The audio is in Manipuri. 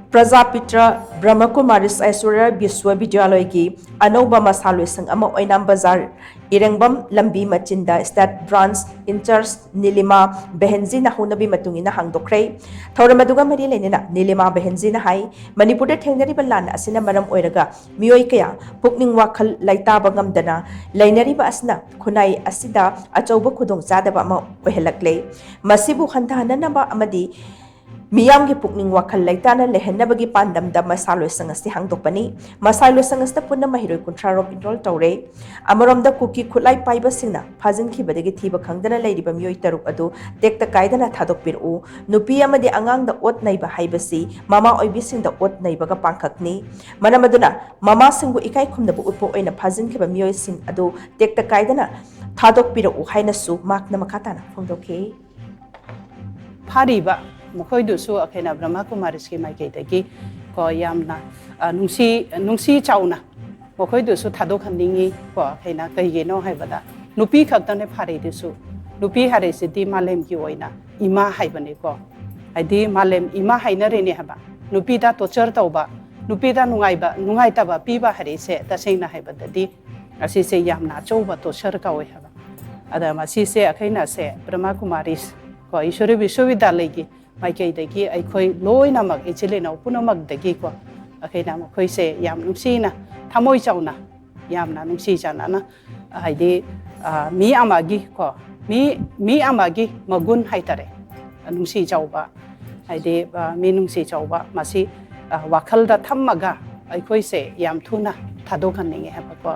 PRAJAPITA BRAHMA KUMARIS ISHWARIYA VISHWA VIDYALAYA की ANOUBA MASHA LOISHANG OINAM BAZAR IRENGBAM LAMBI MACHIN STATE BRANCH INCHARGE NILIMA VEHENJI HOUNABI MATUNG HANGDOKHRE थौरमदुगा मरी लेनेना NILIMA VEHENJI हाई मणिपुर थेंगनरिबा लान असिना मरम ओइरगा मियोई कया पुकनिंग वाखल लाइताबा ngamdana lainariba asna khunai asida achauba khudong chadaba ma ohelakle masibu khandananaba amadi miyam gi pukning wakhal laitana lehenabagi pandam da masalo sangasti hangdokpani masalo sangasta punna mahiroi kuntrarok enroll tawre amarom da Kuki Khutlai Paiba singna Fajinkhibadagi Thiba Khangdana Leiriba mioi taruk adu tekta kaidana Thadokpirak nupi amadi angang da ot naiba haibasi mama oibi singda ot naiba ga pangkhakni manamaduna mama singbu ikai khumnabu utpo oina Fajinkhibba mioi sing adu tekta kaidana Thadokpirak hainasu makna makatana phongdokhe Pariba Mokhoidusu akena Brahma Kumaris ki maiketagi ko yamna nungsi chauna Mokhoidusu Thadokhaningi ko akena kaigeno haibada nupi khaktane pharidusu nupi haresidi malem ki oina ima haibane ko adi malem ima hainare ne haba nupi da torture tauba nupi da nungai taba piba harese taseina haibadadi asise yamna chauba torture ka oi haba ada masise akena se Brahma Kumaris ko ISHWARIYA VISHWA ki Maikei dagi aikoi loinamak ichilena upunamak dagi ko akaina makoi se yam nungsina thamoi chauna yamna nungsi jana na haide mi amagi ko mi amagi magun haitare nungsi chauba haide mi nungsi chauba masi wakhal da thammaga aikoi se yam thuna thadokhaninge haba ko